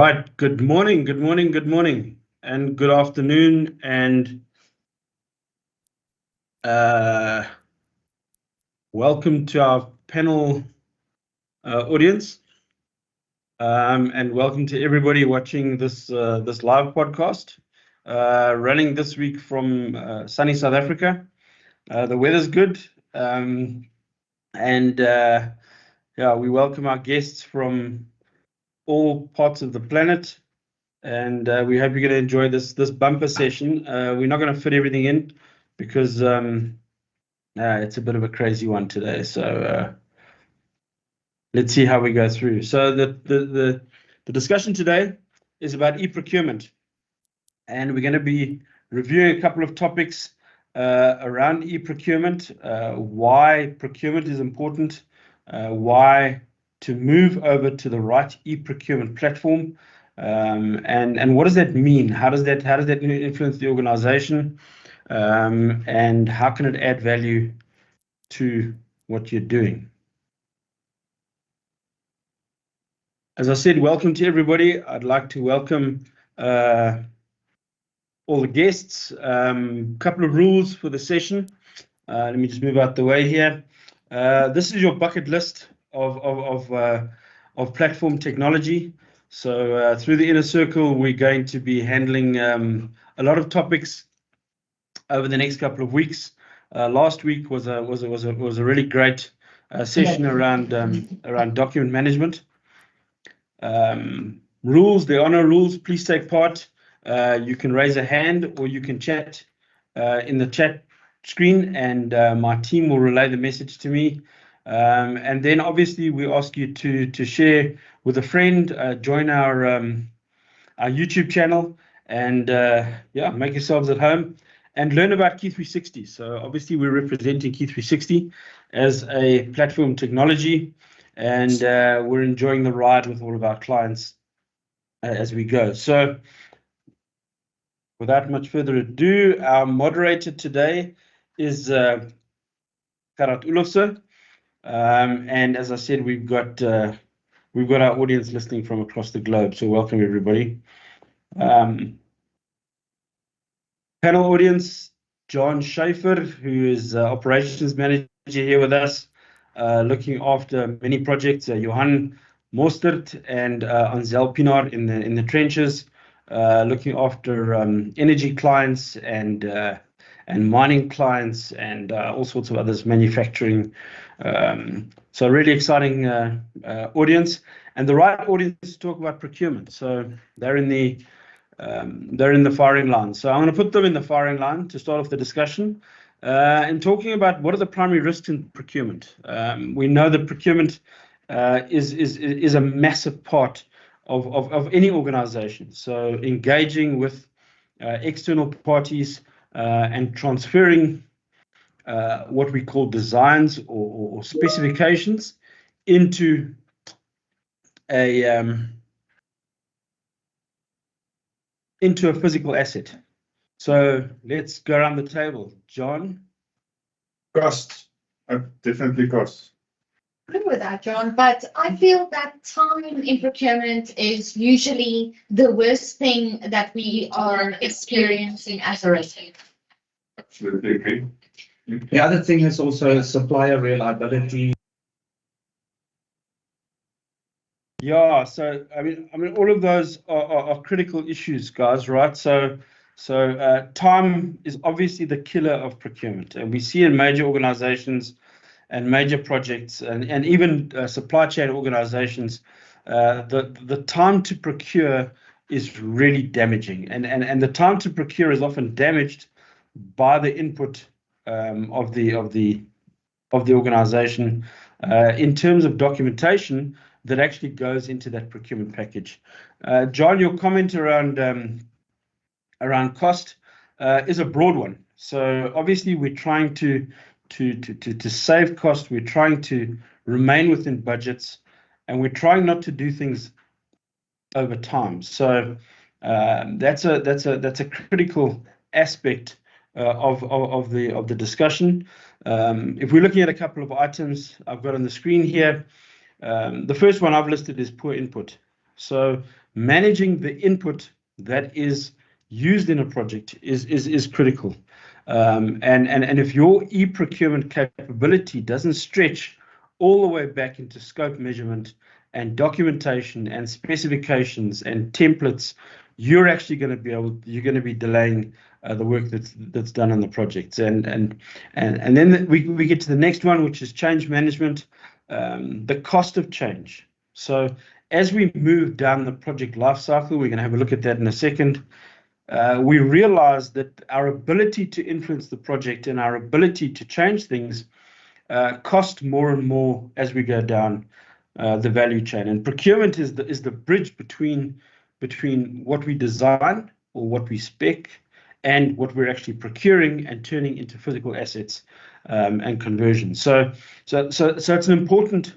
Right. Good morning, and good afternoon, and welcome to our panel audience, and welcome to everybody watching this live podcast, running this week from sunny South Africa. The weather's good, and yeah, we welcome our guests from all parts of the planet. And we hope you're going to enjoy this bumper session. We're not going to fit everything in because it's a bit of a crazy one today. So let's see how we go through. So the discussion today is about e-procurement, and we're going to be reviewing a couple of topics around e-procurement, why procurement is important, why to move over to the right e-procurement platform. And what does that mean? How does that influence the organization? And how can it add value to what you're doing? As I said, welcome to everybody. I'd like to welcome all the guests. Couple of rules for the session. Let me just move out the way here. This is your bucket list of platform technology. So through the inner circle, we're going to be handling a lot of topics over the next couple of weeks. Last week was a really great session around document management. Rules. There are no rules. Please take part. You can raise a hand or you can chat in the chat screen, and my team will relay the message to me. And then obviously we ask you to share with a friend, join our YouTube channel, and yeah, make yourselves at home and learn about KEY360. So obviously we're representing KEY360 as a platform technology, and we're enjoying the ride with all of our clients as we go. So without much further ado, our moderator today is Karat Ulofse. And as I said, we've got our audience listening from across the globe, so welcome everybody. Panel audience, John Schaefer, who is operations manager here with us, looking after many projects. Johan Mostert and Anzel Pinar in the trenches, looking after energy clients and mining clients and all sorts of others, manufacturing. So really exciting audience, and the right audience to talk about procurement. So they're in the firing line. So I'm going to put them in the firing line to start off the discussion, and talking about what are the primary risks in procurement. We know that procurement is a massive part of any organization. So engaging with external parties and transferring what we call designs or specifications into a physical asset. So let's go around the table. John? Costs. Definitely costs. I agree with that, John, but I feel that time in procurement is usually the worst thing that we are experiencing as a risk. Absolutely agree. The other thing is also supplier reliability. Yeah, so I mean, all of those are critical issues, guys, right? So time is obviously the killer of procurement, and we see in major organizations and major projects and even supply chain organizations, the time to procure is really damaging, and the time to procure is often damaged by the input of the organization in terms of documentation that actually goes into that procurement package. John, your comment around cost is a broad one. So obviously we're trying to save cost. We're trying to remain within budgets, and we're trying not to do things over time. So that's a critical aspect of the discussion. If we're looking at a couple of items I've got on the screen here, the first one I've listed is poor input. So managing the input that is used in a project is critical. And if your e-procurement capability doesn't stretch all the way back into scope measurement and documentation and specifications and templates, you're actually going to be delaying the work that's done on the projects. And then we get to the next one, which is change management, the cost of change. So as we move down the project life cycle, we're going to have a look at that in a second. We realize that our ability to influence the project and our ability to change things cost more and more as we go down the value chain. And procurement is the bridge between what we design or what we spec and what we're actually procuring and turning into physical assets and conversion. So it's an important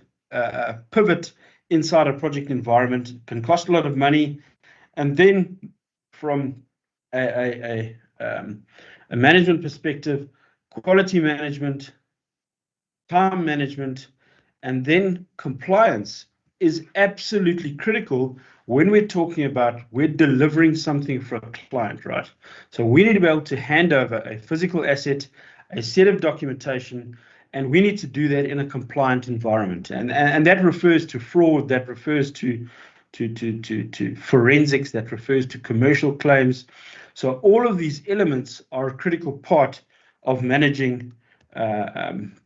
pivot inside a project environment. It can cost a lot of money, and then from a management perspective, quality management, time management, and then compliance is absolutely critical when we're talking about we're delivering something for a client, right? So we need to be able to hand over a physical asset, a set of documentation, and we need to do that in a compliant environment. And that refers to fraud, that refers to forensics, that refers to commercial claims. So all of these elements are a critical part of managing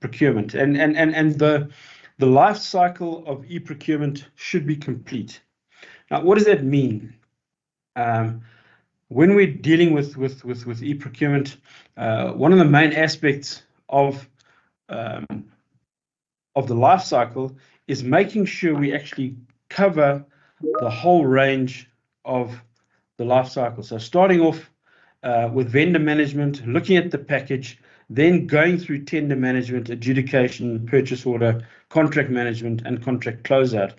procurement, and the life cycle of e-procurement should be complete. Now, what does that mean? When we're dealing with e-procurement, one of the main aspects of the life cycle is making sure we actually cover the whole range of the life cycle. So starting off with vendor management, looking at the package, then going through tender management, adjudication, purchase order, contract management, and contract closeout.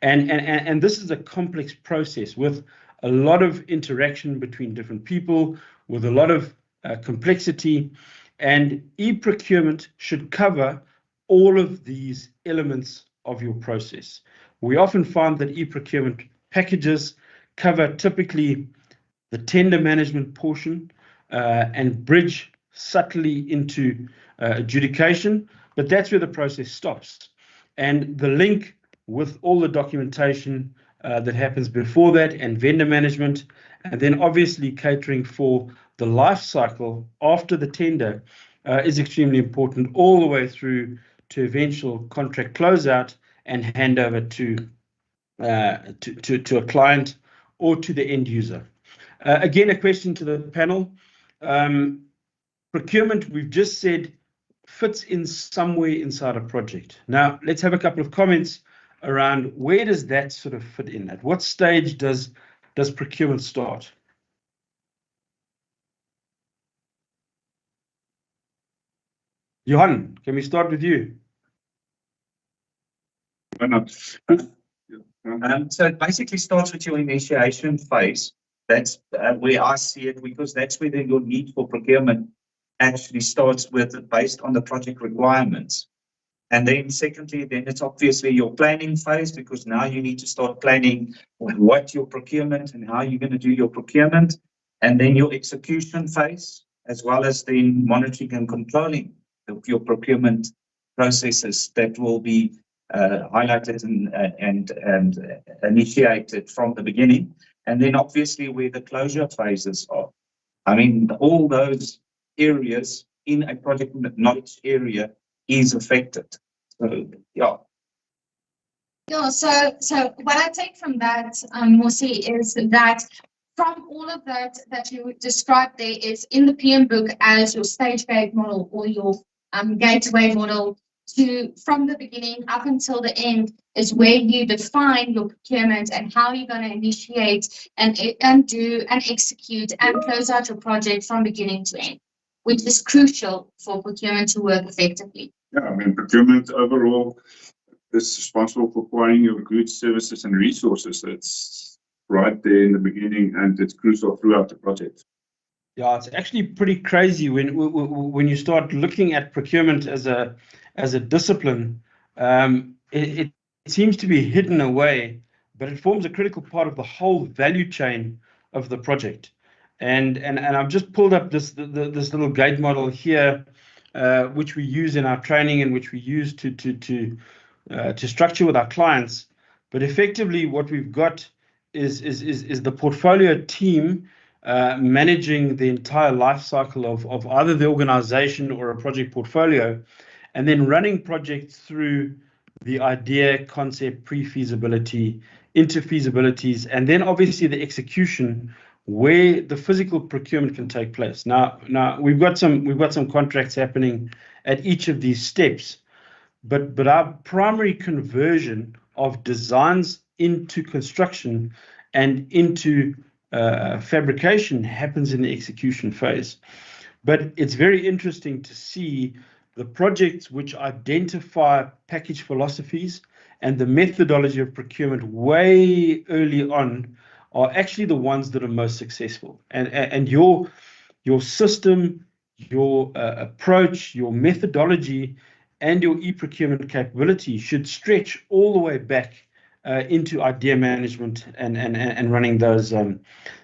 And this is a complex process with a lot of interaction between different people, with a lot of complexity, and e-procurement should cover all of these elements of your process. We often find that e-procurement packages cover typically the tender management portion and bridge subtly into adjudication, but that's where the process stops. And the link with all the documentation that happens before that and vendor management, and then obviously catering for the life cycle after the tender is extremely important, all the way through to eventual contract closeout and handover to a client or to the end user. Again, a question to the panel. Procurement, we've just said, fits in somewhere inside a project. Now, let's have a couple of comments around where does that sort of fit in? At what stage does procurement start? Johan, can we start with you? Why not? So it basically starts with your initiation phase. That's where I see it, because that's where your need for procurement actually starts with, based on the project requirements. And then secondly, then it's obviously your planning phase, because now you need to start planning what your procurement and how you're going to do your procurement. And then your execution phase, as well as then monitoring and controlling of your procurement processes that will be highlighted and initiated from the beginning. And then obviously where the closure phases are. I mean, all those areas in a project knowledge area is affected. So, yeah. Yeah, so what I take from that, Mosi, is that from all of that you described there is in the PM book as your stage gate model or your gateway model, from the beginning up until the end is where you define your procurement and how you're going to initiate and do and execute and close out your project from beginning to end, which is crucial for procurement to work effectively. Yeah, I mean, procurement overall is responsible for acquiring your goods, services, and resources. It's right there in the beginning, and it's crucial throughout the project. Yeah, it's actually pretty crazy when you start looking at procurement as a discipline. It seems to be hidden away but it forms a critical part of the whole value chain of the project. And I've just pulled up this little gate model here, which we use in our training and which we use to structure with our clients. But effectively, what we've got is the portfolio team managing the entire life cycle of either the organization or a project portfolio, and then running projects through the idea, concept, pre-feasibility, into feasibilities, and then obviously the execution where the physical procurement can take place. Now we've got some contracts happening at each of these steps, but our primary conversion of designs into construction and into fabrication happens in the execution phase. But it's very interesting to see the projects which identify package philosophies and the methodology of procurement way early on are actually the ones that are most successful. And your system, your approach, your methodology, and your e-procurement capability should stretch all the way back into idea management and running those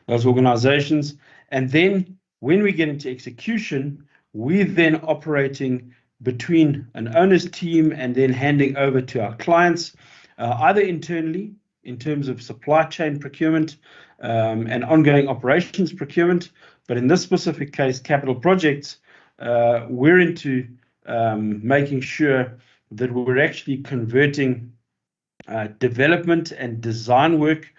organizations. And then when we get into execution, we're then operating between an owner's team and then handing over to our clients, either internally in terms of supply chain procurement and ongoing operations procurement. But in this specific case, capital projects, we're into making sure that we're actually converting development and design work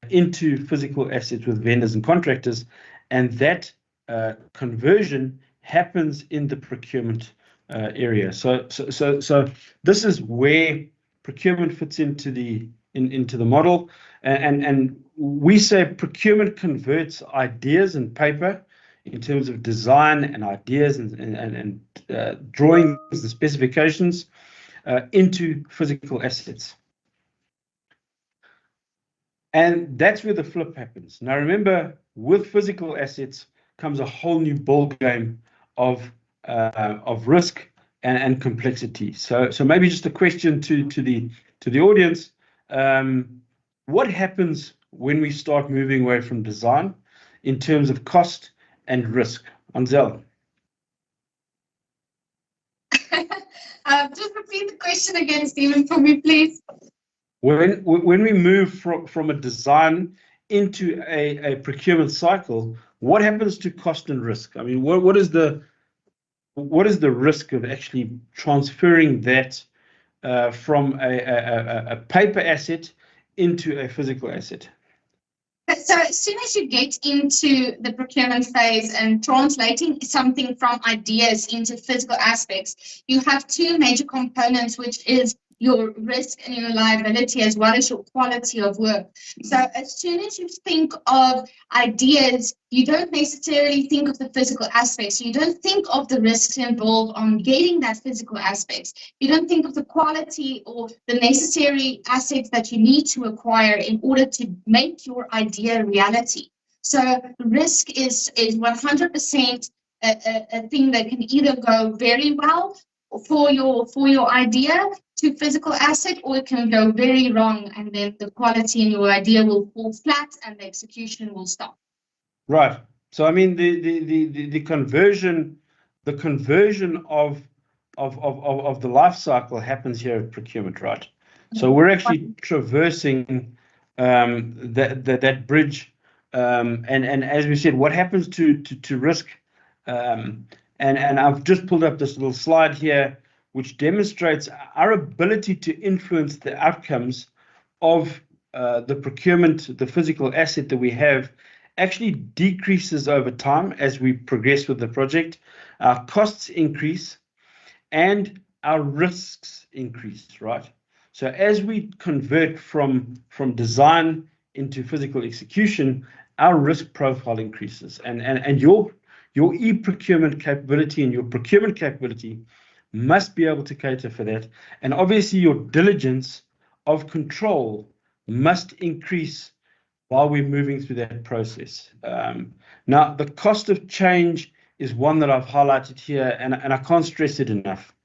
into physical assets with vendors and contractors, and that conversion happens in the procurement area. So this is where procurement fits into the model, and we say procurement converts ideas and paper in terms of design and ideas and drawings and specifications into physical assets. And that's where the flip happens. Now remember, with physical assets comes a whole new ball game of risk and complexity. So maybe just a question to the audience: what happens when we start moving away from design in terms of cost and risk? Ansel. Just repeat the question again, Stephen, for me, please. When we move from a design into a procurement cycle, what happens to cost and risk? I mean, what is the risk of actually transferring that from a paper asset into a physical asset? So as soon as you get into the procurement phase and translating something from ideas into physical aspects, you have two major components, which is your risk and your liability, as well as your quality of work. So as soon as you think of ideas, you don't necessarily think of the physical aspects. You don't think of the risks involved on getting that physical aspects. You don't think of the quality or the necessary assets that you need to acquire in order to make your idea a reality. So risk is 100% a thing that can either go very well for your idea to physical asset, or it can go very wrong, and then the quality in your idea will fall flat and the execution will stop. Right. So I mean the conversion of the life cycle happens here at procurement, right? So we're actually traversing that bridge, and as we said, what happens to risk? And I've just pulled up this little slide here, which demonstrates our ability to influence the outcomes of the procurement, the physical asset that we have, actually decreases over time as we progress with the project. Our costs increase and our risks increase, right? So as we convert from design into physical execution, our risk profile increases, and your e-procurement capability and your procurement capability must be able to cater for that. And obviously your diligence of control must increase while we're moving through that process. Now, the cost of change is one that I've highlighted here, and I can't stress it enough,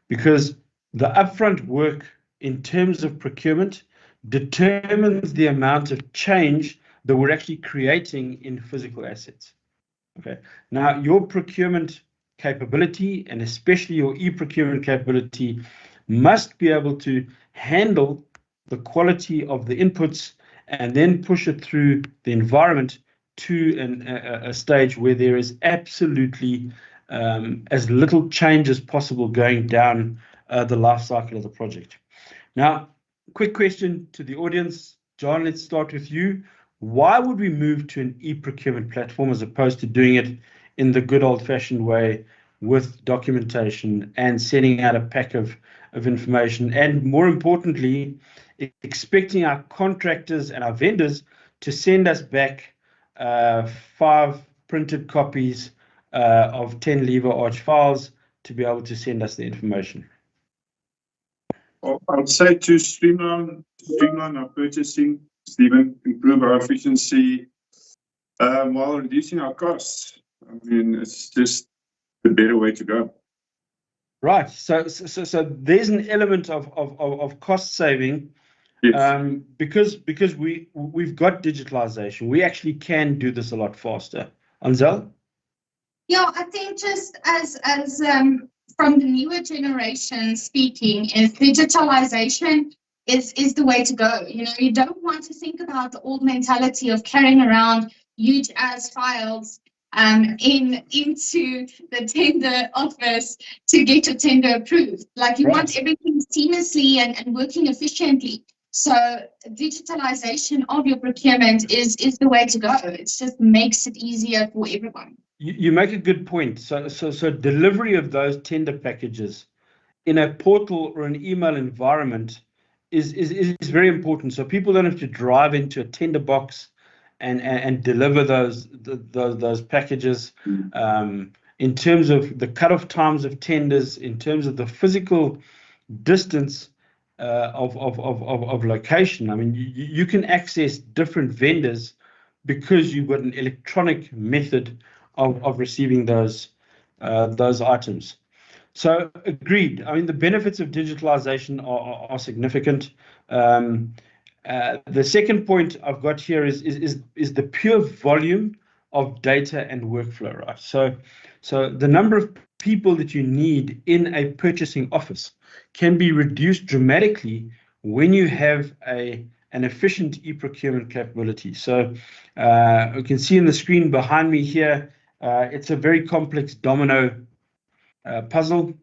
because the upfront work in terms of procurement determines the amount of change that we're actually creating in physical assets. Okay. Now, your procurement capability, and especially your e-procurement capability, must be able to handle the quality of the inputs and then push it through the environment to a stage where there is absolutely as little change as possible going down the life cycle of the project. Now, quick question to the audience. John, let's start with you. Why would we move to an e-procurement platform as opposed to doing it in the good old-fashioned way with documentation and sending out a pack of information, and more importantly, expecting our contractors and our vendors to send us back 5 printed copies of 10 lever arch files to be able to send us the information? I would say to streamline our purchasing, Stephen, improve our efficiency while reducing our costs. I mean, it's just the better way to go. Right. So there's an element of cost saving. Yes. Because we've got digitalization, we actually can do this a lot faster. Anzel? Yeah, I think just as from the newer generation speaking, is digitalization is the way to go. You know, you don't want to think about the old mentality of carrying around huge ass files into the tender office to get your tender approved. Like you want everything seamlessly and working efficiently. So digitalization of your procurement is the way to go. It just makes it easier for everyone. You make a good point. So delivery of those tender packages in a portal or an email environment is very important. So people don't have to drive into a tender box and deliver those packages. In terms of the cutoff times of tenders, in terms of the physical distance of location. I mean, you can access different vendors because you've got an electronic method of receiving those items. So agreed. I mean, the benefits of digitalization are significant. The second point I've got here is the pure volume of data and workflow, right? So the number of people that you need in a purchasing office can be reduced dramatically when you have an efficient e-procurement capability. So you can see in the screen behind me here, it's a very complex domino puzzle.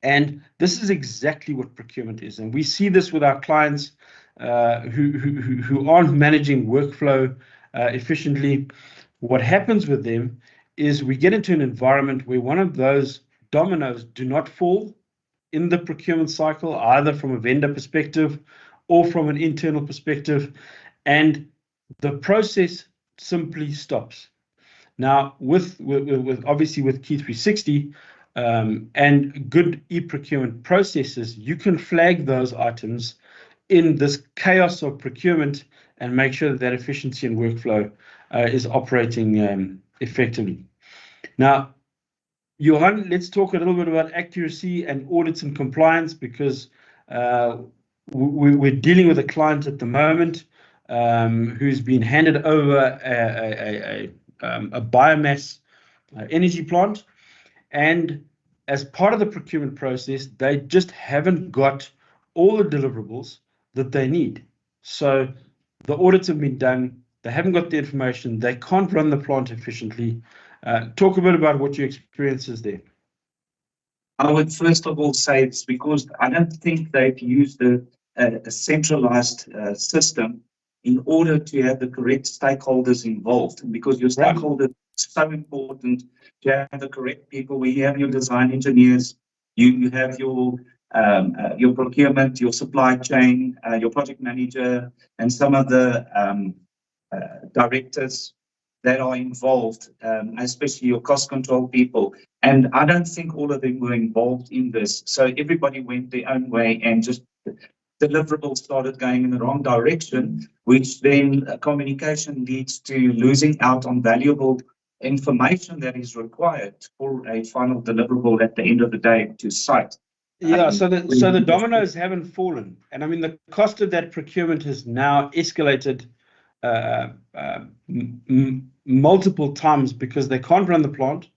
And this is exactly what procurement is. And we see this with our clients who aren't managing workflow efficiently. What happens with them is we get into an environment where one of those dominoes do not fall in the procurement cycle, either from a vendor perspective or from an internal perspective, and the process simply stops. Now, with obviously with KEY360 and good e-procurement processes, you can flag those items in this chaos of procurement and make sure that efficiency and workflow is operating effectively. Now, Johan, let's talk a little bit about accuracy and audits and compliance, because we're dealing with a client at the moment who's been handed over a biomass energy plant, and as part of the procurement process, they just haven't got all the deliverables that they need. So the audits have been done, they haven't got the information, they can't run the plant efficiently. Talk a bit about what your experience is there. I would first of all say it's because I don't think they've used a centralized system in order to have the correct stakeholders involved. And because your stakeholders is so important, to have the correct people. We have your design engineers, you have your procurement, your supply chain, your project manager, and some of the directors that are involved, especially your cost control people. And I don't think all of them were involved in this. So everybody went their own way, and just deliverables started going in the wrong direction, which then communication leads to losing out on valuable information that is required for a final deliverable at the end of the day to site. Yeah, so the dominoes haven't fallen, and I mean the cost of that procurement has now escalated multiple times because they can't run the plant,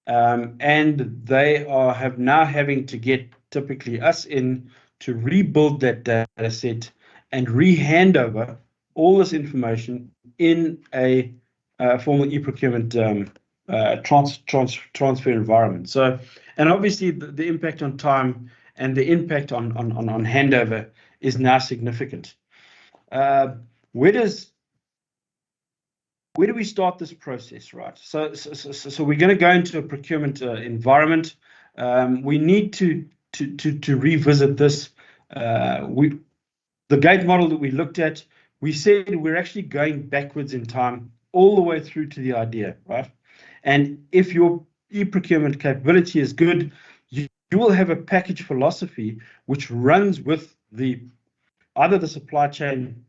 and they have now having to get typically us in to rebuild that data set and re-hand over all this information in a formal e-procurement transfer environment. So, and obviously the impact on time and the impact on handover is now significant. Where do we start this process, right? So we're going to go into a procurement environment. We need to revisit this. The gate model that we looked at, we said we're actually going backwards in time all the way through to the idea, right? And if your e-procurement capability is good, you will have a package philosophy which runs with either the supply chain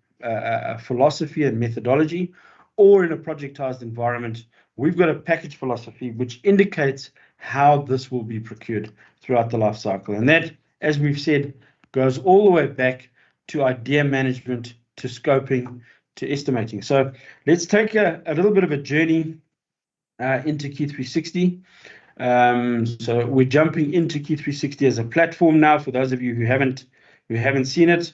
philosophy and methodology, or in a projectized environment, we've got a package philosophy which indicates how this will be procured throughout the life cycle. And that, as we've said, goes all the way back to idea management, to scoping, to estimating. So let's take a little bit of a journey into KEY360. So we're jumping into KEY360 as a platform now. For those of you who haven't seen it,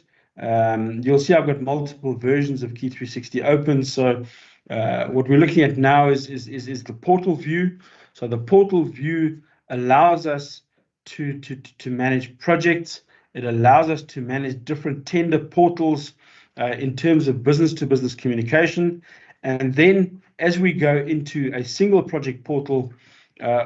you'll see I've got multiple versions of KEY360 open. So what we're looking at now is the portal view. So the portal view allows us to manage projects. It allows us to manage different tender portals in terms of business-to-business communication. And then as we go into a single project portal,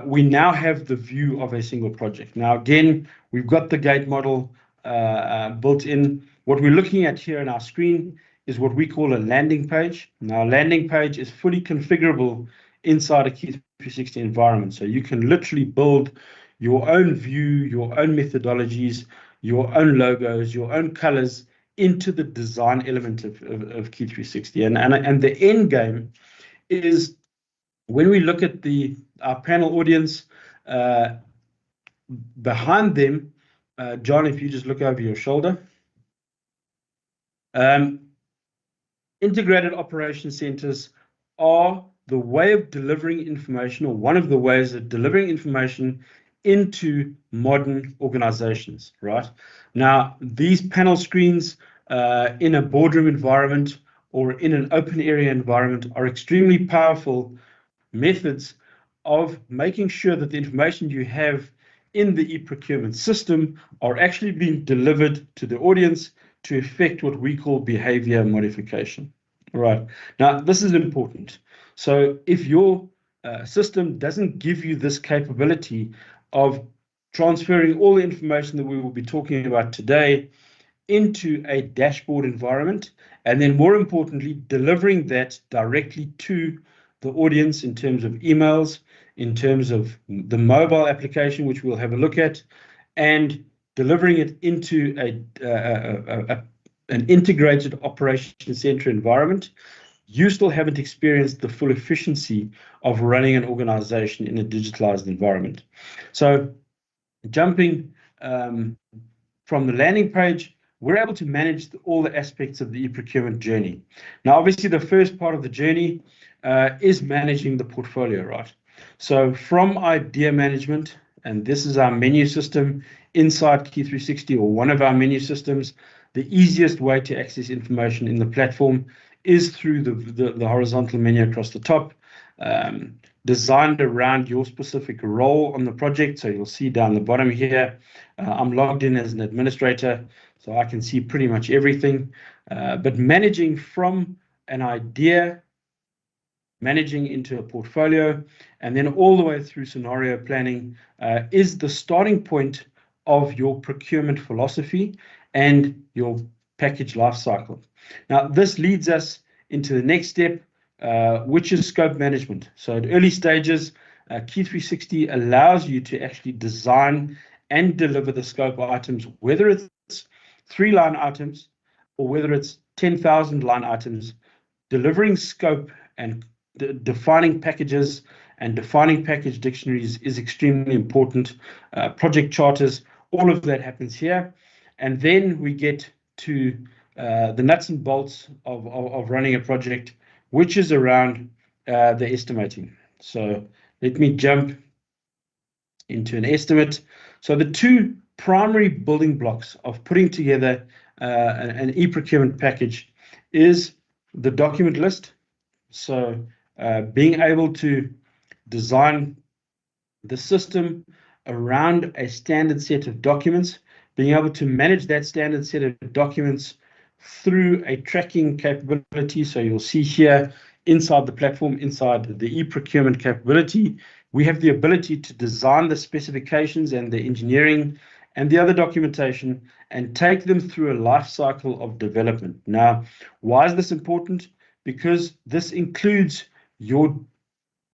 we now have the view of a single project. Now, again, we've got the gate model built in. What we're looking at here on our screen is what we call a landing page. Now, a landing page is fully configurable inside a KEY360 environment. So you can literally build your own view, your own methodologies, your own logos, your own colors into the design element of KEY360. And the end game is when we look at our panel audience, behind them, John, if you just look over your shoulder, integrated operation centers are the way of delivering information, or one of the ways of delivering information into modern organizations, right? Now, these panel screens in a boardroom environment or in an open area environment are extremely powerful methods of making sure that the information you have in the e-procurement system are actually being delivered to the audience to effect what we call behavior modification. Right. Now, this is important. So if your system doesn't give you this capability of transferring all the information that we will be talking about today into a dashboard environment, and then more importantly, delivering that directly to the audience in terms of emails, in terms of the mobile application, which we'll have a look at, and delivering it into an integrated operation center environment, you still haven't experienced the full efficiency of running an organization in a digitalized environment. So jumping from the landing page, we're able to manage all the aspects of the e-procurement journey. Now, obviously, the first part of the journey is managing the portfolio, right? So from idea management, and this is our menu system inside KEY360, or one of our menu systems, the easiest way to access information in the platform is through the horizontal menu across the top, designed around your specific role on the project. So you'll see down the bottom here, I'm logged in as an administrator, so I can see pretty much everything. But managing from an idea, managing into a portfolio, and then all the way through scenario planning is the starting point of your procurement philosophy and your package lifecycle. Now, this leads us into the next step, which is scope management. So at early stages, KEY360 allows you to actually design and deliver the scope items, whether it's 3-line items or whether it's 10,000 line items. Delivering scope and defining packages and defining package dictionaries is extremely important. Project charters all of that happens here. And then we get to the nuts and bolts of running a project, which is around the estimating. So let me jump into an estimate. So the two primary building blocks of putting together an e-procurement package is the document list. So being able to design the system around a standard set of documents, being able to manage that standard set of documents through a tracking capability. So you'll see here inside the platform, inside the e-procurement capability, we have the ability to design the specifications and the engineering and the other documentation and take them through a life cycle of development. Now, why is this important? Because this includes your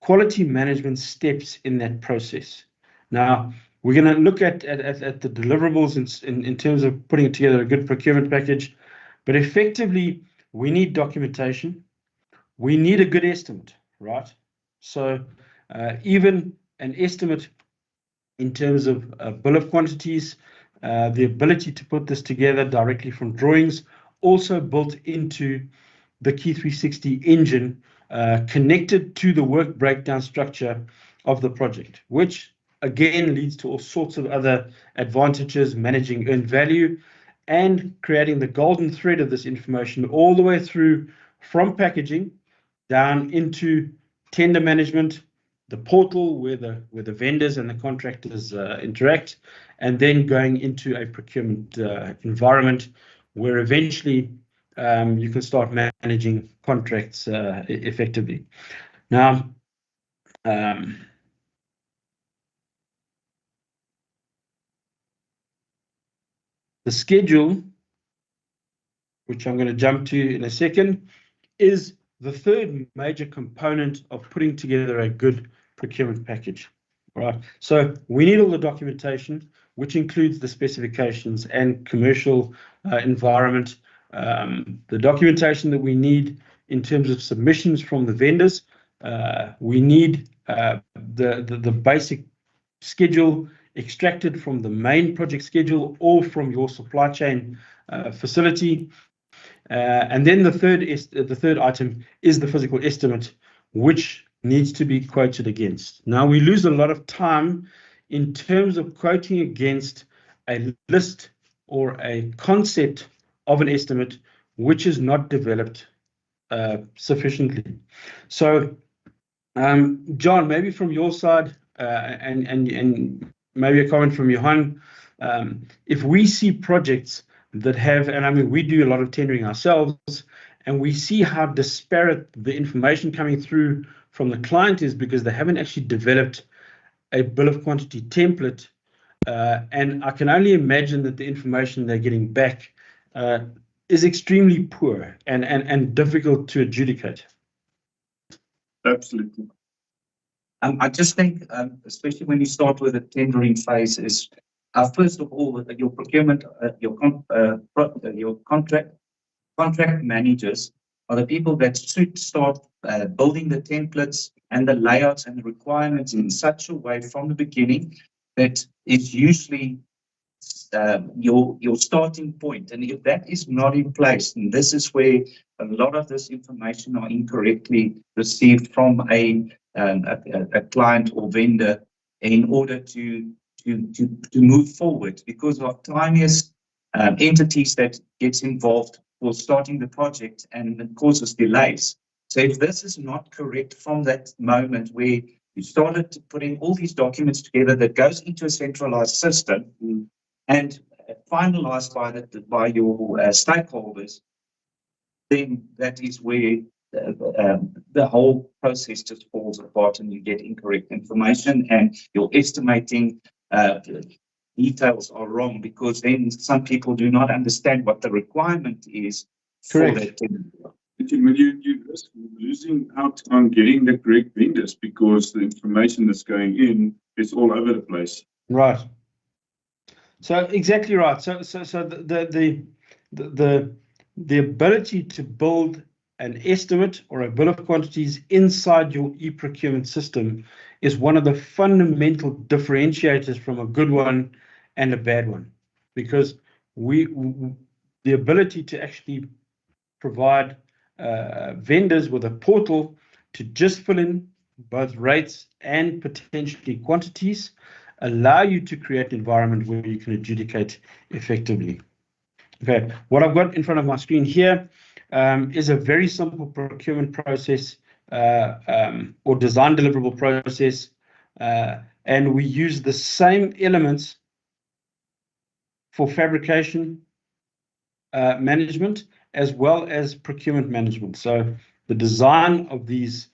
quality management steps in that process. Now, we're going to look at the deliverables in terms of putting together a good procurement package, but effectively, we need documentation. We need a good estimate, right? So even an estimate in terms of bill of quantities, the ability to put this together directly from drawings, also built into the KEY360 engine, connected to the work breakdown structure of the project, which again leads to all sorts of other advantages, managing earned value and creating the golden thread of this information all the way through from packaging down into tender management, the portal where the vendors and the contractors interact, and then going into a procurement environment where eventually you can start managing contracts effectively. Now, the schedule, which I'm going to jump to in a second, is the third major component of putting together a good procurement package. Right. So we need all the documentation, which includes the specifications and commercial environment, the documentation that we need in terms of submissions from the vendors. We need the basic schedule extracted from the main project schedule or from your supply chain facility. And then the third item is the physical estimate, which needs to be quoted against. Now, we lose a lot of time in terms of quoting against a list or a concept of an estimate which is not developed sufficiently. So, John, maybe from your side, and maybe a comment from Johan, if we see projects that have, and I mean, we do a lot of tendering ourselves, and we see how disparate the information coming through from the client is because they haven't actually developed a bill of quantity template. And I can only imagine that the information they're getting back is extremely poor and difficult to adjudicate. Absolutely. I just think, especially when you start with the tendering phase, is first of all, your procurement, your contract managers are the people that should start building the templates and the layouts and the requirements in such a way from the beginning that it's usually your starting point. And if that is not in place, and this is where a lot of this information are incorrectly received from a client or vendor in order to move forward, because of tiniest entities that gets involved for starting the project and it causes delays. So if this is not correct from that moment where you started putting all these documents together that goes into a centralized system and finalized by your stakeholders, then that is where the whole process just falls apart and you get incorrect information and your estimating details are wrong, because then some people do not understand what the requirement is. Correct. You risk losing out on getting the correct vendors because the information that's going in is all over the place. Right. So exactly right. So the ability to build an estimate or a bill of quantities inside your e-procurement system is one of the fundamental differentiators from a good one and a bad one, because the ability to actually provide vendors with a portal to just fill in both rates and potentially quantities allow you to create an environment where you can adjudicate effectively. Okay, what I've got in front of my screen here is a very simple procurement process or design deliverable process, and we use the same elements for fabrication management as well as procurement management. So the design of these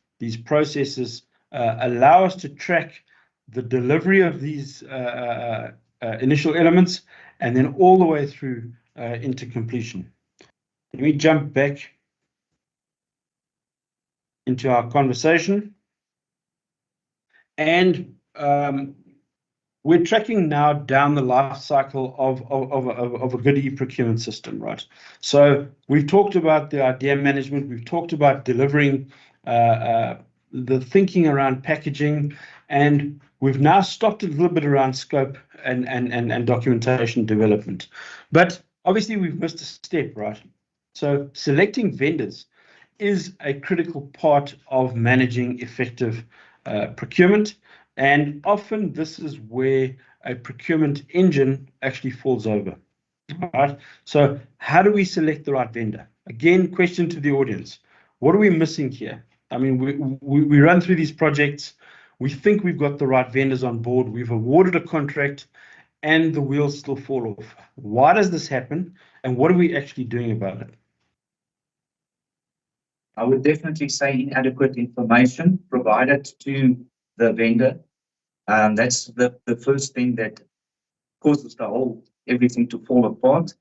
processes allow us to track the delivery of these initial elements and then all the way through into completion. Let me jump back into our conversation, and we're tracking now down the life cycle of a good e-procurement system, right? So we've talked about the idea management, we've talked about delivering the thinking around packaging, and we've now stopped a little bit around scope and documentation development. But obviously we've missed a step, right? So selecting vendors is a critical part of managing effective procurement. And often this is where a procurement engine actually falls over. All right. So how do we select the right vendor? Again, question to the audience. What are we missing here? I mean, we run through these projects. We think we've got the right vendors on board. We've awarded a contract and the wheels still fall off. Why does this happen? And what are we actually doing about it? I would definitely say inadequate information provided to the vendor. That's the first thing that causes everything to fall apart.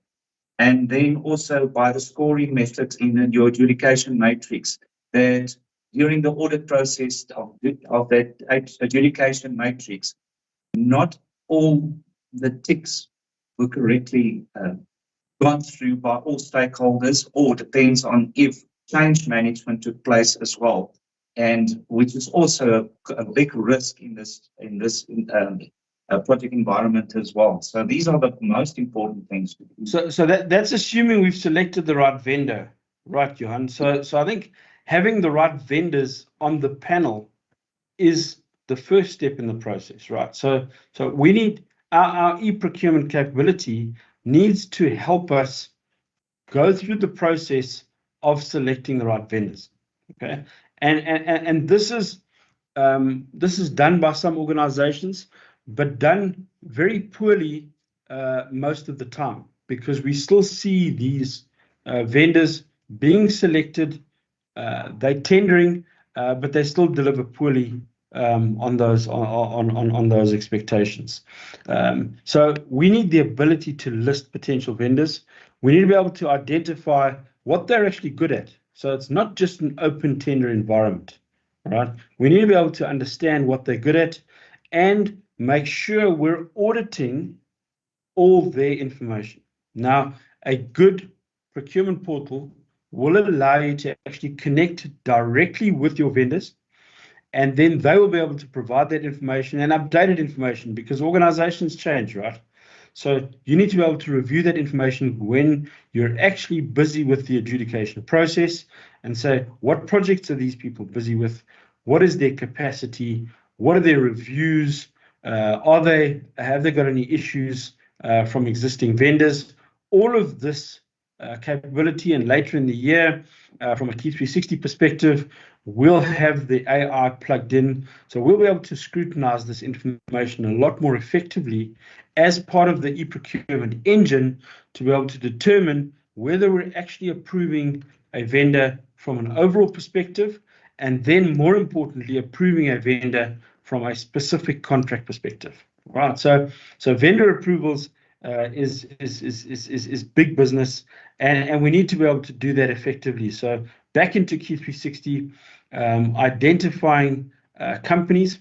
And then also by the scoring methods in your adjudication matrix, that during the audit process of that adjudication matrix, not all the ticks were correctly gone through by all stakeholders, or depends on if change management took place as well, and which is also a big risk in this project environment as well. So these are the most important things to do. So that's assuming we've selected the right vendor, right, Johan? So I think having the right vendors on the panel is the first step in the process, right? So we need our e-procurement capability needs to help us go through the process of selecting the right vendors. Okay, and this is done by some organizations, but done very poorly most of the time, because we still see these vendors being selected, they're tendering, but they still deliver poorly on those expectations. So we need the ability to list potential vendors. We need to be able to identify what they're actually good at. So it's not just an open tender environment, right? We need to be able to understand what they're good at and make sure we're auditing all their information. Now, a good procurement portal will allow you to actually connect directly with your vendors, and then they will be able to provide that information and updated information, because organizations change, right? So you need to be able to review that information when you're actually busy with the adjudication process and say, what projects are these people busy with? What is their capacity? What are their reviews? Have they got any issues from existing vendors? All of this capability, and later in the year, from a KEY360 perspective, we'll have the AI plugged in. So we'll be able to scrutinize this information a lot more effectively as part of the e-procurement engine, to be able to determine whether we're actually approving a vendor from an overall perspective, and then more importantly, approving a vendor from a specific contract perspective. Right. So vendor approvals is big business, and we need to be able to do that effectively. So back into KEY360, identifying companies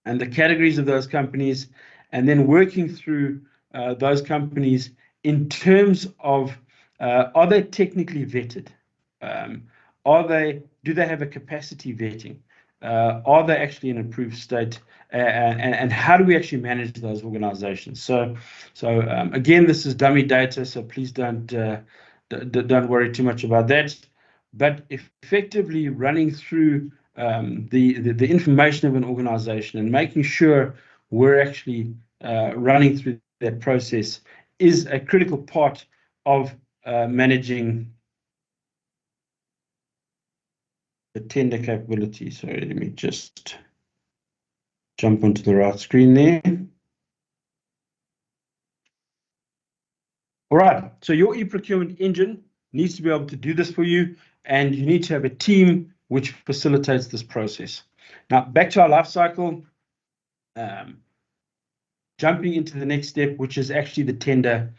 and the categories of those companies, and then working through those companies in terms of are they technically vetted? Do they have a capacity vetting? Are they actually in approved state? And how do we actually manage those organizations? So again, this is dummy data, so please don't worry too much about that. But effectively running through the information of an organization and making sure we're actually running through that process is a critical part of managing the tender capability. Sorry, let me just jump onto the right screen there. All right, so your e-procurement engine needs to be able to do this for you, and you need to have a team which facilitates this process. Now, back to our life cycle, jumping into the next step, which is actually the tender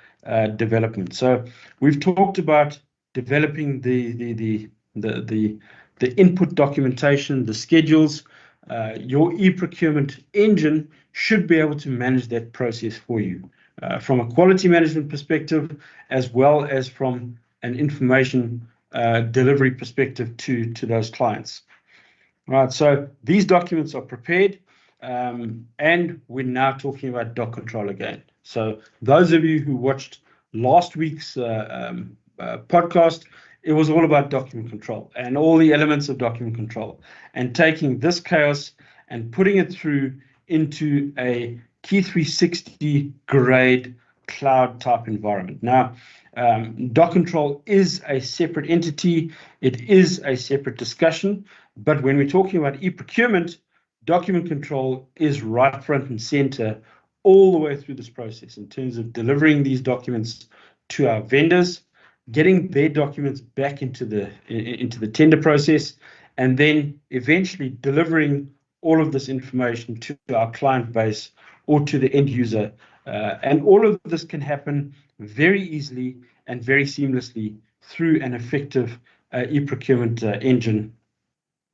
development. So we've talked about developing the input documentation, the schedules. Your e-procurement engine should be able to manage that process for you from a quality management perspective, as well as from an information delivery perspective to those clients. All right, so these documents are prepared, and we're now talking about doc control again. So those of you who watched last week's podcast, it was all about document control and all the elements of document control, and taking this chaos and putting it through into a KEY360 grade cloud type environment. Now, doc control is a separate entity. It is a separate discussion. But when we're talking about e-procurement, document control is right front and center all the way through this process in terms of delivering these documents to our vendors, getting their documents back into the tender process, and then eventually delivering all of this information to our client base or to the end user. And all of this can happen very easily and very seamlessly through an effective e-procurement engine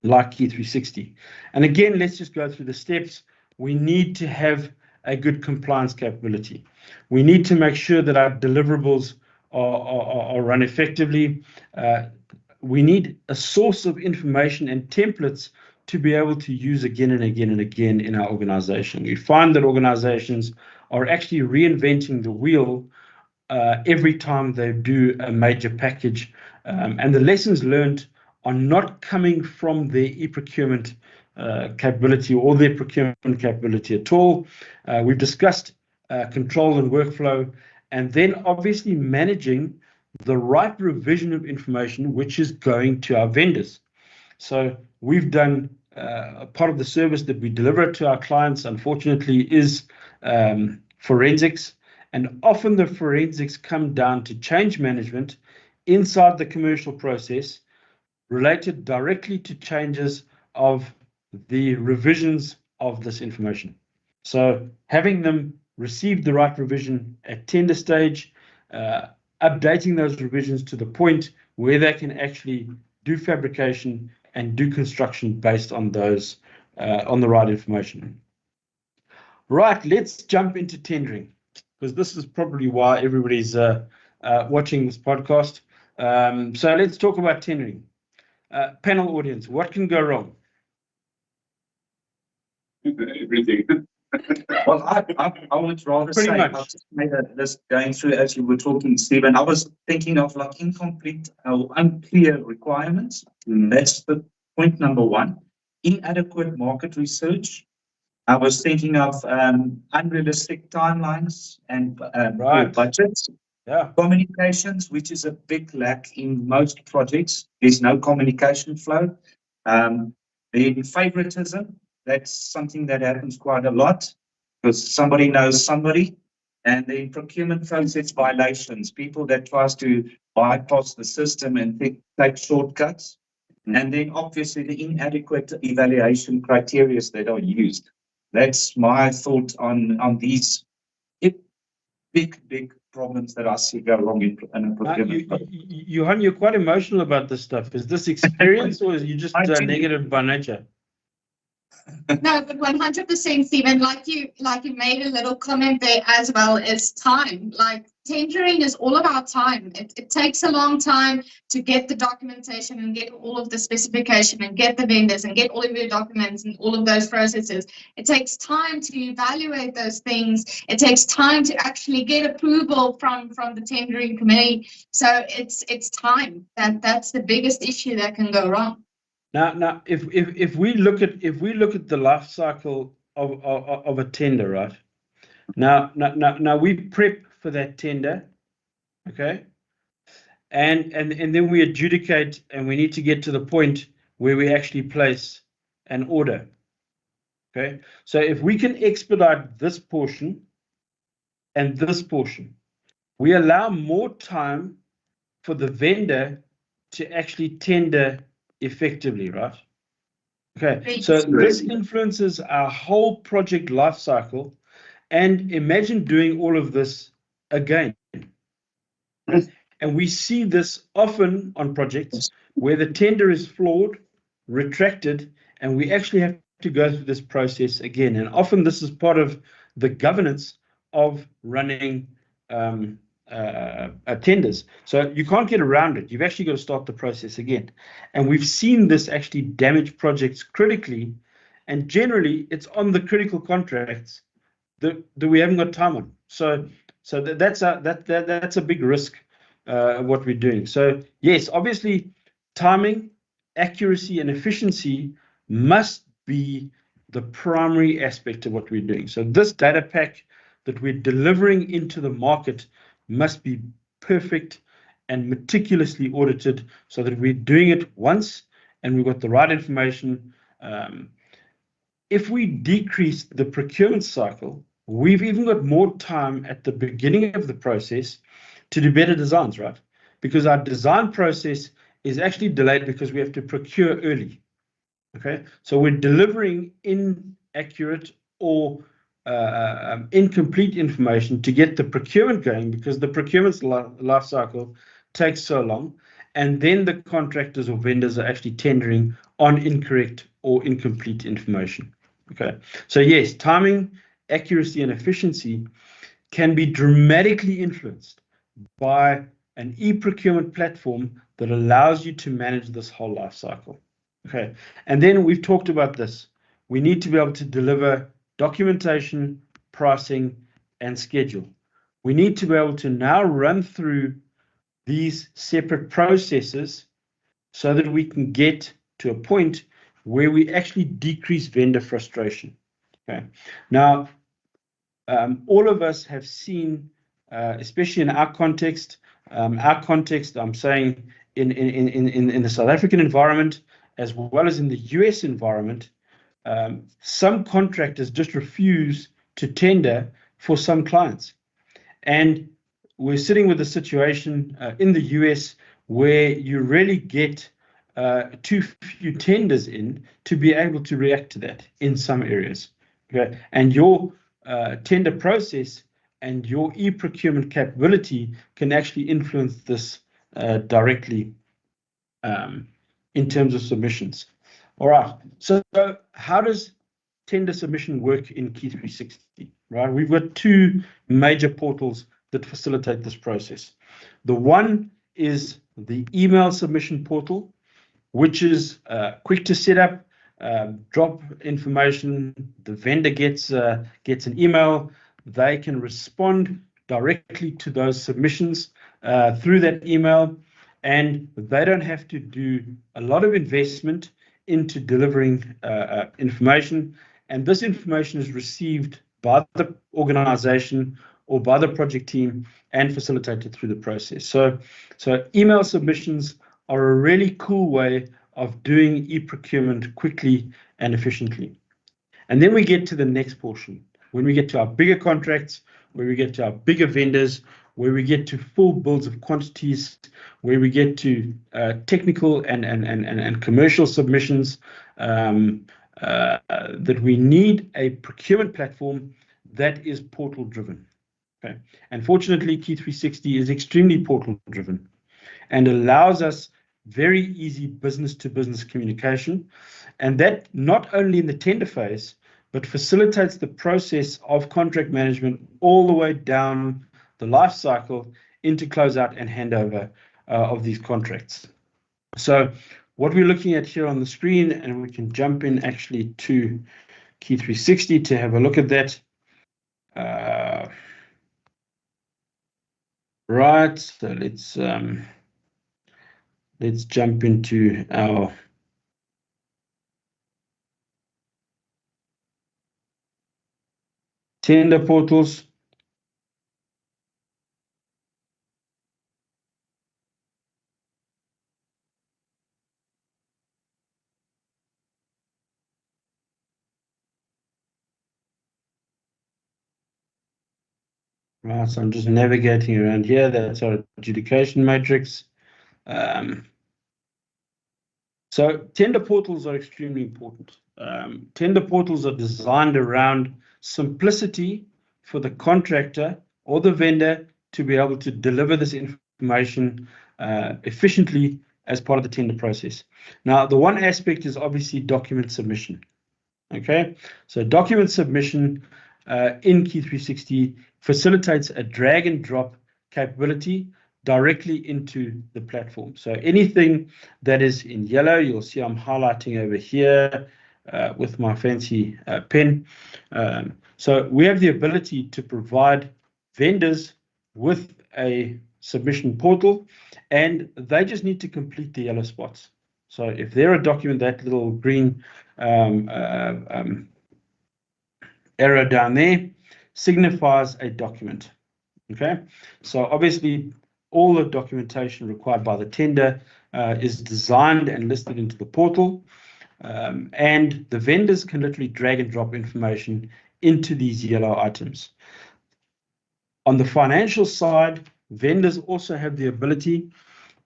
like KEY360. And again, let's just go through the steps. We need to have a good compliance capability. We need to make sure that our deliverables are run effectively. We need a source of information and templates to be able to use again and again and again in our organization. We find that organizations are actually reinventing the wheel every time they do a major package, and the lessons learned are not coming from their e-procurement capability or their procurement capability at all. We've discussed control and workflow, and then obviously managing the right revision of information which is going to our vendors. So we've done a part of the service that we deliver to our clients, unfortunately, is forensics. And often the forensics come down to change management inside the commercial process related directly to changes of the revisions of this information. So having them receive the right revision at tender stage, updating those revisions to the point where they can actually do fabrication and do construction based on those, on the right information. Right, let's jump into tendering, because this is probably why everybody's watching this podcast. So let's talk about tendering. Panel audience, what can go wrong? Everything. Well, I would rather Pretty say, much. I've just made this going through as you were talking, Stephen. I was thinking of like incomplete or unclear requirements. That's the point number one. Inadequate market research. I was thinking of unrealistic timelines and Right. budgets. Yeah. Communications, which is a big lack in most projects. There's no communication flow. Then favoritism. That's something that happens quite a lot because somebody knows somebody. And the procurement process violations, people that tries to bypass the system and take shortcuts. And then obviously the inadequate evaluation criteria that are used. That's my thought on these big problems that I see go wrong in a procurement. Johan, you're quite emotional about this stuff. Is this experience or is you just negative by nature? No, but 100%, Stephen, like you made a little comment there as well, is time. Like tendering is all about time. It takes a long time to get the documentation and get all of the specification and get the vendors and get all of your documents and all of those processes. It takes time to evaluate those things. It takes time to actually get approval from the tendering committee. So it's time. That's the biggest issue that can go wrong. Now, if we look at the life cycle of a tender, right? Now we prep for that tender, okay, and then we adjudicate, and we need to get to the point where we actually place an order, okay. So if we can expedite this portion and this portion, we allow more time for the vendor to actually tender effectively, right? Okay, so this influences our whole project life cycle, and imagine doing all of this again. And we see this often on projects where the tender is flawed, retracted, and we actually have to go through this process again. And often this is part of the governance of running tenders. So you can't get around it. You've actually got to start the process again. And we've seen this actually damage projects critically, and generally it's on the critical contracts that we haven't got time on. So that's a big risk what we're doing. So yes, obviously timing, accuracy, and efficiency must be the primary aspect of what we're doing. So this data pack that we're delivering into the market must be perfect and meticulously audited so that we're doing it once and we've got the right information. If we decrease the procurement cycle, we've even got more time at the beginning of the process to do better designs, right? Because our design process is actually delayed because we have to procure early. Okay, so we're delivering inaccurate or incomplete information to get the procurement going, because the procurement's life cycle takes so long, and then the contractors or vendors are actually tendering on incorrect or incomplete information. Okay, so yes, timing, accuracy, and efficiency can be dramatically influenced by an e-procurement platform that allows you to manage this whole life cycle. Okay, and then we've talked about this. We need to be able to deliver documentation, pricing, and schedule. We need to be able to now run through these separate processes so that we can get to a point where we actually decrease vendor frustration. Okay, now all of us have seen, especially in our context, I'm saying in the South African environment as well as in the US environment, some contractors just refuse to tender for some clients. And we're sitting with a situation in the US where you really get too few tenders in to be able to react to that in some areas. Okay, and your tender process and your e-procurement capability can actually influence this directly in terms of submissions. All right, so how does tender submission work in KEY360? Right, we've got two major portals that facilitate this process. The one is the email submission portal, which is quick to set up. Drop information, the vendor gets an email, they can respond directly to those submissions through that email, and they don't have to do a lot of investment into delivering information, and this information is received by the organization or by the project team and facilitated through the process. So email submissions are a really cool way of doing e-procurement quickly and efficiently. And then we get to the next portion, when we get to our bigger contracts, where we get to our bigger vendors, where we get to full bills of quantities, where we get to technical and commercial submissions, that we need a procurement platform that is portal driven. Okay, and fortunately KEY360 is extremely portal driven and allows us very easy business-to-business communication, and that not only in the tender phase, but facilitates the process of contract management all the way down the life cycle into closeout and handover of these contracts. So what we're looking at here on the screen, and we can jump in actually to KEY360 to have a look at that. Right, so let's jump into our tender portals. Right, so I'm just navigating around here. That's our adjudication matrix. So tender portals are extremely important. Tender portals are designed around simplicity for the contractor or the vendor to be able to deliver this information efficiently as part of the tender process. Now, the one aspect is obviously document submission. Okay, so document submission in KEY360 facilitates a drag and drop capability directly into the platform. So anything that is in yellow, you'll see I'm highlighting over here with my fancy pen. So we have the ability to provide vendors with a submission portal, and they just need to complete the yellow spots. So if they're a document, that little green arrow down there signifies a document. Okay, so obviously all the documentation required by the tender is designed and listed into the portal, and the vendors can literally drag and drop information into these yellow items. On the financial side, vendors also have the ability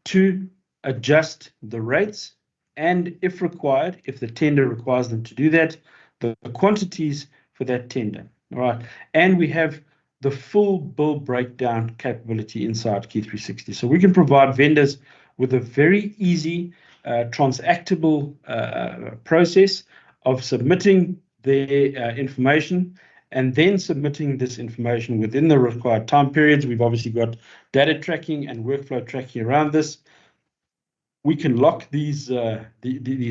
to adjust the rates, and if required, if the tender requires them to do that, the quantities for that tender. All right, and we have the full bill breakdown capability inside KEY360. So we can provide vendors with a very easy transactable process of submitting their information and then submitting this information within the required time periods. We've obviously got data tracking and workflow tracking around this. We can lock these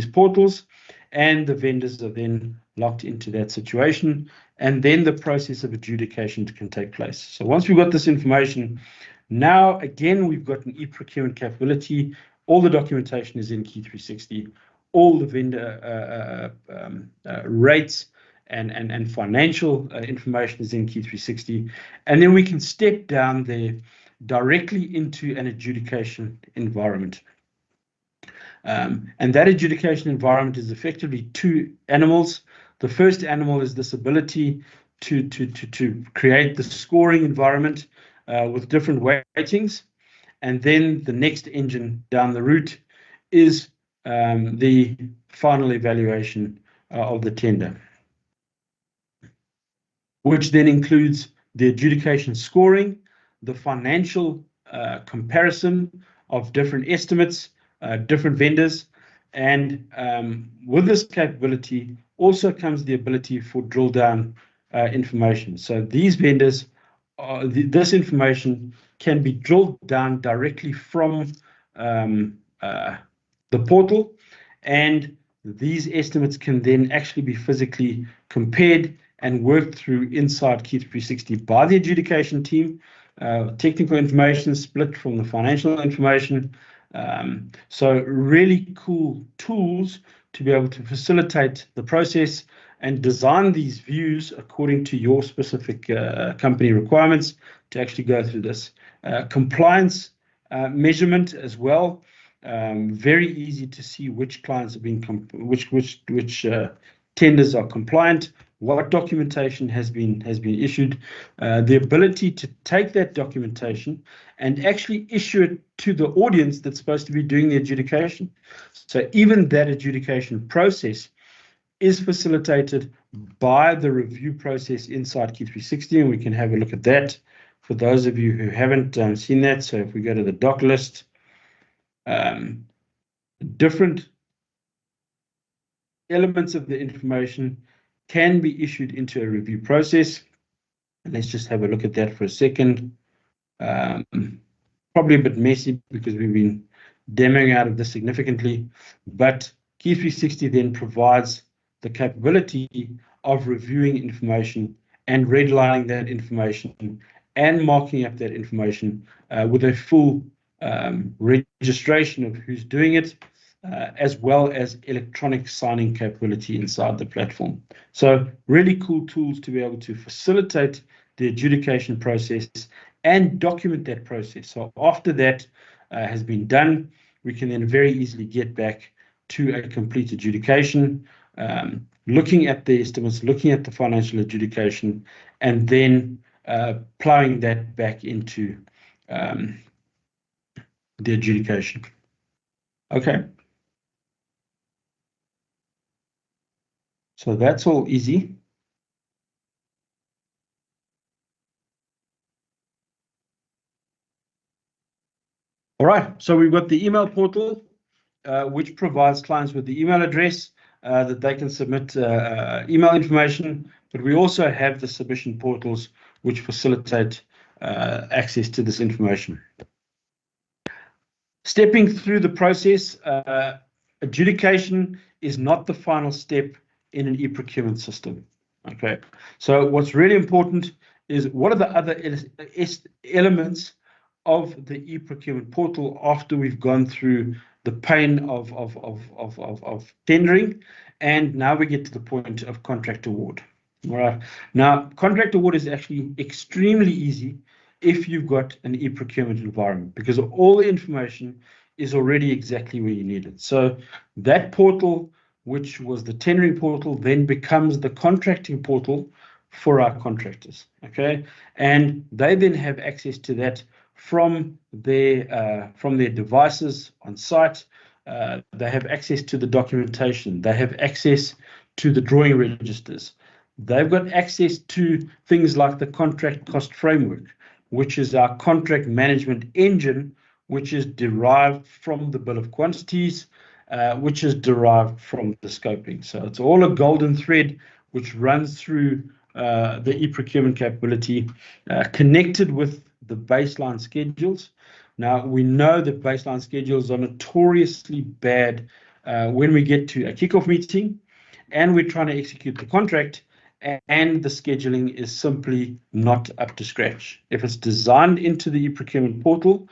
portals, and the vendors are then locked into that situation, and then the process of adjudication can take place. So once we've got this information, now again we've got an e-procurement capability. All the documentation is in KEY360. All the vendor rates and financial information is in KEY360, and then we can step down there directly into an adjudication environment. And that adjudication environment is effectively two animals. The first animal is this ability to create the scoring environment with different weightings, and then the next engine down the route is the final evaluation of the tender, which then includes the adjudication scoring, the financial comparison of different estimates, different vendors, and with this capability also comes the ability for drill down information. So these vendors, this information can be drilled down directly from the portal, and these estimates can then actually be physically compared and worked through inside KEY360 by the adjudication team. Technical information split from the financial information. So really cool tools to be able to facilitate the process and design these views according to your specific company requirements to actually go through this. Compliance measurement as well. Very easy to see which clients are being which tenders are compliant, what documentation has been issued, the ability to take that documentation and actually issue it to the audience that's supposed to be doing the adjudication. So even that adjudication process is facilitated by the review process inside KEY360, and we can have a look at that for those of you who haven't seen that. So if we go to the doc list, different elements of the information can be issued into a review process. Let's just have a look at that for a second. Probably a bit messy because we've been demoing out of this significantly, but KEY360 then provides the capability of reviewing information and redlining that information and marking up that information with a full registration of who's doing it, as well as electronic signing capability inside the platform. So really cool tools to be able to facilitate the adjudication process and document that process. So after that has been done, we can then very easily get back to a complete adjudication, looking at the estimates, looking at the financial adjudication, and then plowing that back into the adjudication. Okay. So that's all easy. All right, so we've got the email portal, which provides clients with the email address that they can submit email information, but we also have the submission portals which facilitate access to this information. Stepping through the process, adjudication is not the final step in an e-procurement system. Okay, so what's really important is what are the other elements of the e-procurement portal after we've gone through the pain of tendering, and now we get to the point of contract award. All right, now contract award is actually extremely easy if you've got an e-procurement environment, because all the information is already exactly where you need it. So that portal, which was the tendering portal, then becomes the contracting portal for our contractors. Okay, and they then have access to that from their devices on site. They have access to the documentation. They have access to the drawing registers. They've got access to things like the contract cost framework, which is our contract management engine, which is derived from the bill of quantities, which is derived from the scoping. So it's all a golden thread which runs through the e-procurement capability, connected with the baseline schedules. Now, we know that baseline schedules are notoriously bad when we get to a kickoff meeting and we're trying to execute the contract, and the scheduling is simply not up to scratch. If it's designed into the e-procurement portal,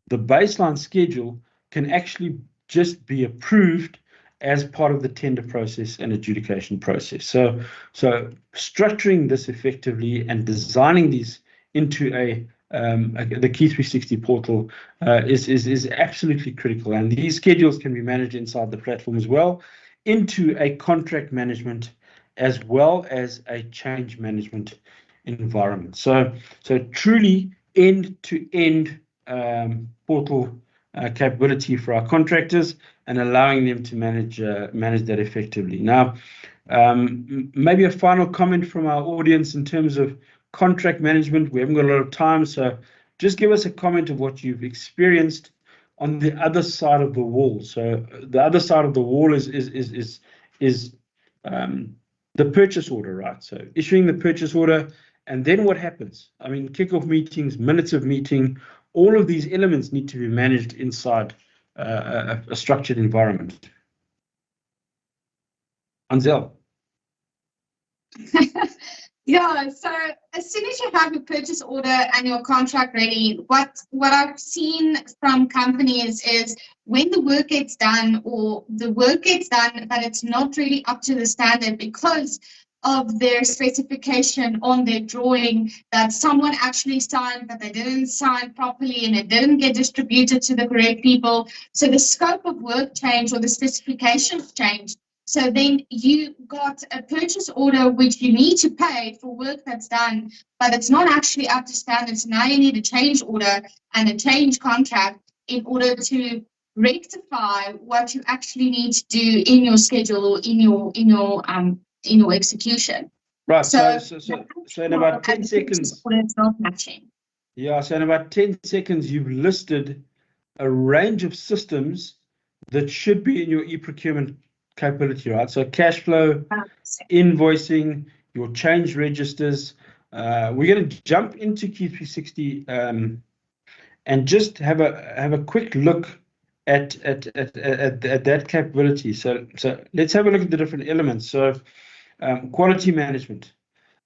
the baseline schedule can actually just be approved as part of the tender process and adjudication process. So structuring this effectively and designing these into the KEY360 portal is absolutely critical. And these schedules can be managed inside the platform as well, into a contract management as well as a change management environment. So truly end-to-end portal capability for our contractors and allowing them to manage that effectively. Now, maybe a final comment from our audience in terms of contract management. We haven't got a lot of time, so just give us a comment of what you've experienced on the other side of the wall. So the other side of the wall is the purchase order, right? So issuing the purchase order, and then what happens? I mean, kickoff meetings, minutes of meeting, all of these elements need to be managed inside a structured environment. Ansel. Yeah, so as soon as you have your purchase order and your contract ready, what I've seen from companies is when the work gets done, or the work gets done, but it's not really up to the standard because of their specification on their drawing that someone actually signed, but they didn't sign properly and it didn't get distributed to the correct people. So the scope of work changed or the specifications changed. So then you got a purchase order which you need to pay for work that's done, but it's not actually up to standards. Now you need a change order and a change contract in order to rectify what you actually need to do in your schedule or in your execution. Right. So in about 10 seconds, it's not matching. Yeah. So in about 10 seconds, you've listed a range of systems that should be in your e-procurement capability, right? So cash flow, invoicing, your change registers. We're going to jump into KEY360 and just have a quick look at that capability. So let's have a look at the different elements. So quality management,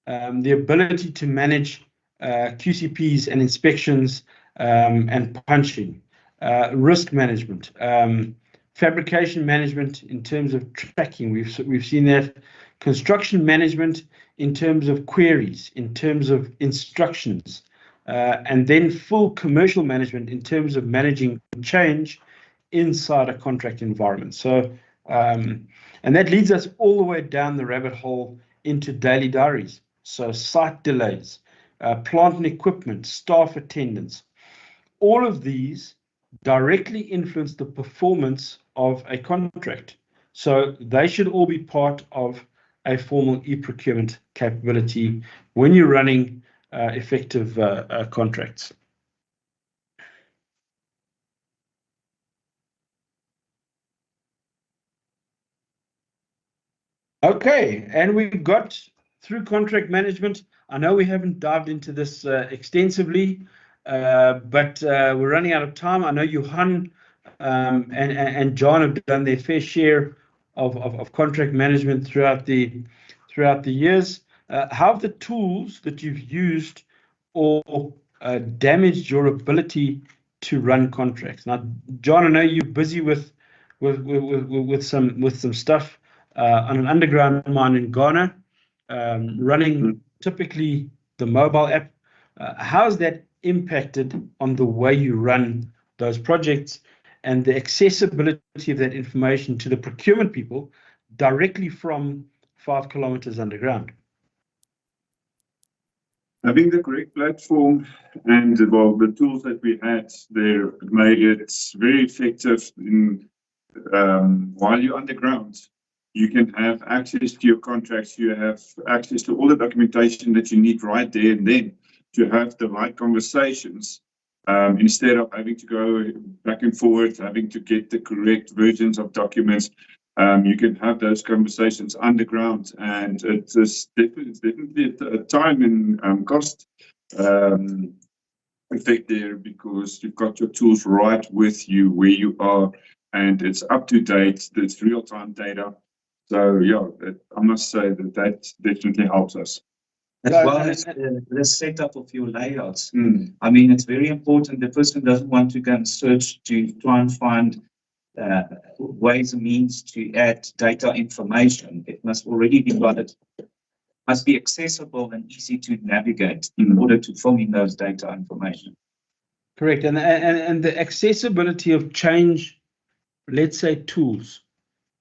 the ability to manage QCPs and inspections and punching, risk management, fabrication management in terms of tracking. We've seen that. Construction management in terms of queries, in terms of instructions, and then full commercial management in terms of managing change inside a contract environment. So, and that leads us all the way down the rabbit hole into daily diaries. So site delays, plant and equipment, staff attendance, all of these directly influence the performance of a contract. So they should all be part of a formal e-procurement capability when you're running effective contracts. Okay, and we got through contract management. I know we haven't dived into this extensively, but we're running out of time. I know Johan and John have done their fair share of contract management throughout the years. How have the tools that you've used or damaged your ability to run contracts? Now, John, I know you're busy with some stuff on an underground mine in Ghana, running typically the mobile app. How has that impacted on the way you run those projects and the accessibility of that information to the procurement people directly from 5 kilometers underground? Having the correct platform and the tools that we had there made it very effective in while you're underground. You can have access to your contracts, you have access to all the documentation that you need right there and then to have the right conversations instead of having to go back and forth, having to get the correct versions of documents. You can have those conversations underground, and it's definitely a time and cost effect there because you've got your tools right with you where you are, and it's up to date, it's real-time data. So yeah, I must say that definitely helps us. As well as the setup of your layouts. I mean, it's very important. The person doesn't want to go and search to try and find ways and means to add data information. It must already be guarded, must be accessible and easy to navigate in order to fill in those data information. Correct, and the accessibility of change, let's say tools.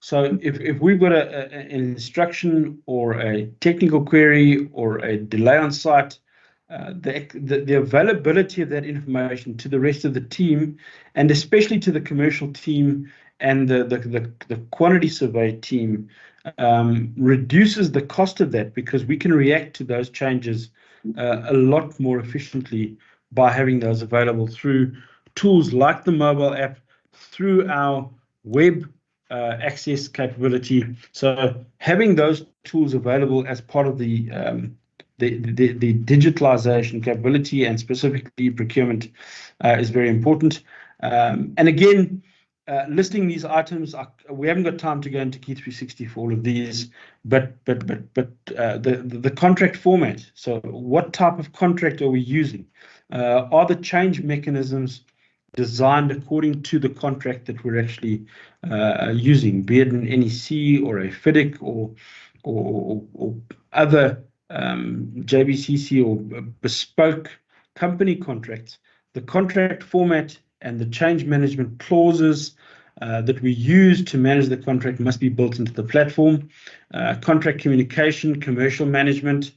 So if we've got an instruction or a technical query or a delay on site, the availability of that information to the rest of the team, and especially to the commercial team and the quantity survey team, reduces the cost of that because we can react to those changes a lot more efficiently by having those available through tools like the mobile app, through our web access capability. So having those tools available as part of the digitalization capability and specifically procurement is very important. And again, listing these items, we haven't got time to go into KEY360 for all of these, but the contract format. So what type of contract are we using? Are the change mechanisms designed according to the contract that we're actually using, be it an NEC or a FIDIC or other JBCC or bespoke company contracts? The contract format and the change management clauses that we use to manage the contract must be built into the platform. Contract communication, commercial management,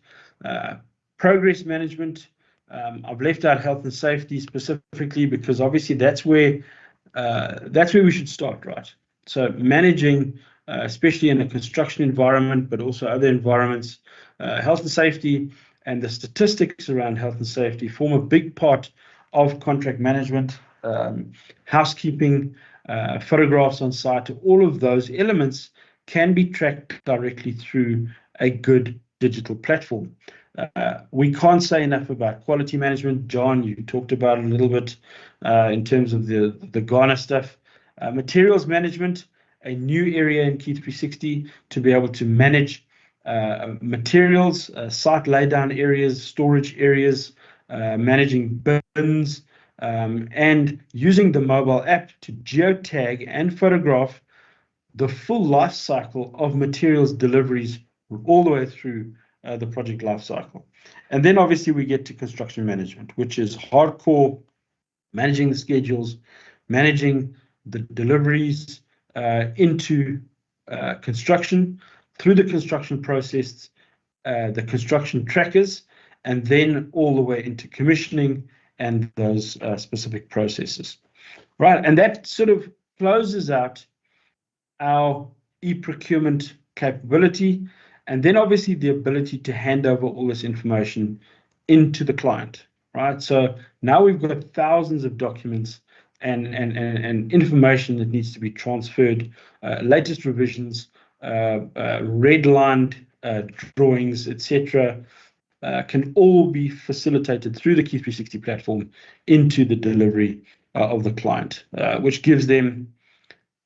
progress management. I've left out health and safety specifically because obviously that's where we should start, right? So managing, especially in a construction environment, but also other environments, health and safety and the statistics around health and safety form a big part of contract management, housekeeping, photographs on site. All of those elements can be tracked directly through a good digital platform. We can't say enough about quality management. John, you talked about it a little bit in terms of the Ghana stuff. Materials management, a new area in KEY360 to be able to manage materials, site laydown areas, storage areas, managing bins, and using the mobile app to geotag and photograph the full life cycle of materials deliveries all the way through the project life cycle. And then obviously we get to construction management, which is hardcore managing the schedules, managing the deliveries into construction, through the construction process, the construction trackers, and then all the way into commissioning and those specific processes. Right, and that sort of closes out our e-procurement capability, and then obviously the ability to hand over all this information into the client, right? So now we've got thousands of documents and information that needs to be transferred, latest revisions, redlined drawings, etc., can all be facilitated through the KEY360 platform into the delivery of the client, which gives them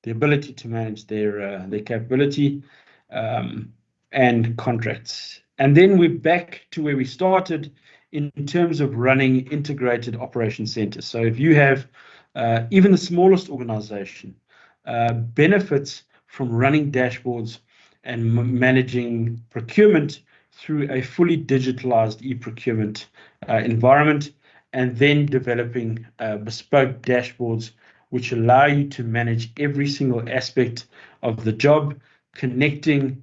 the ability to manage their capability and contracts. And then we're back to where we started in terms of running integrated operation centers. So if you have even the smallest organization benefits from running dashboards and managing procurement through a fully digitalized e-procurement environment, and then developing bespoke dashboards which allow you to manage every single aspect of the job, connecting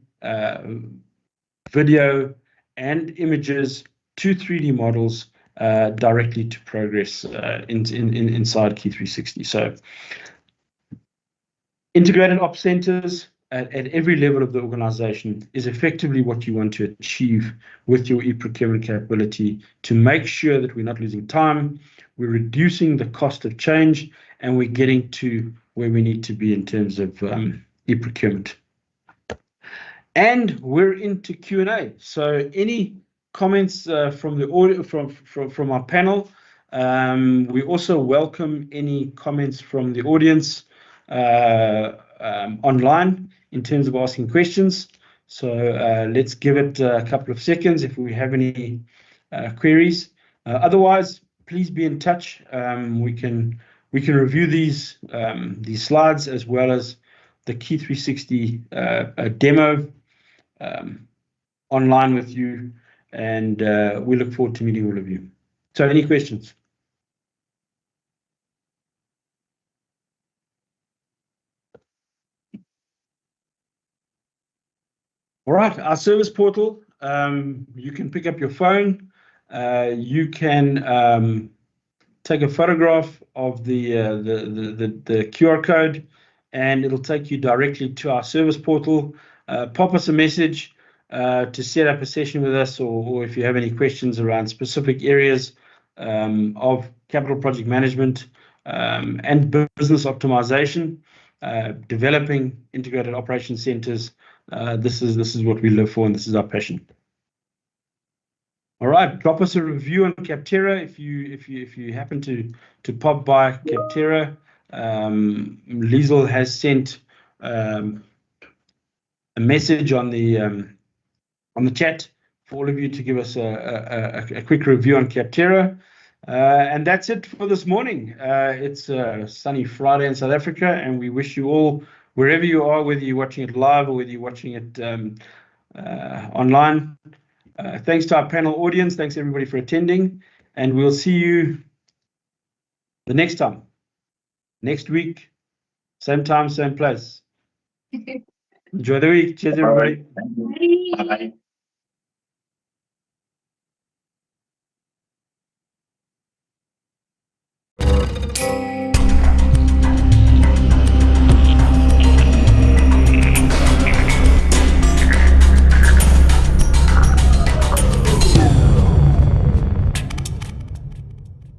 video and images to 3D models directly to progress inside KEY360. So integrated op centers at every level of the organization is effectively what you want to achieve with your e-procurement capability, to make sure that we're not losing time, we're reducing the cost of change, and we're getting to where we need to be in terms of e-procurement. And we're into Q&A. So any comments from the audio, from our panel? We also welcome any comments from the audience online in terms of asking questions. So let's give it a couple of seconds if we have any queries. Otherwise, please be in touch. We can review these slides as well as the KEY360 demo online with you, and we look forward to meeting all of you. So any questions? All right, our service portal, you can pick up your phone, you can take a photograph of the QR code, and it'll take you directly to our service portal. Pop us a message to set up a session with us, or if you have any questions around specific areas of capital project management and business optimization, developing integrated operation centers. This is what we live for, and this is our passion. All right, drop us a review on Capterra if you happen to pop by Capterra. Liesel has sent a message on the chat for all of you to give us a quick review on Capterra. And that's it for this morning. It's a sunny Friday in South Africa, and we wish you all, wherever you are, whether you're watching it live or whether you're watching it online. Thanks to our panel audience. Thanks everybody for attending, and we'll see you the next time. Next week, same time, same place. Enjoy the week. Cheers, everybody. Bye.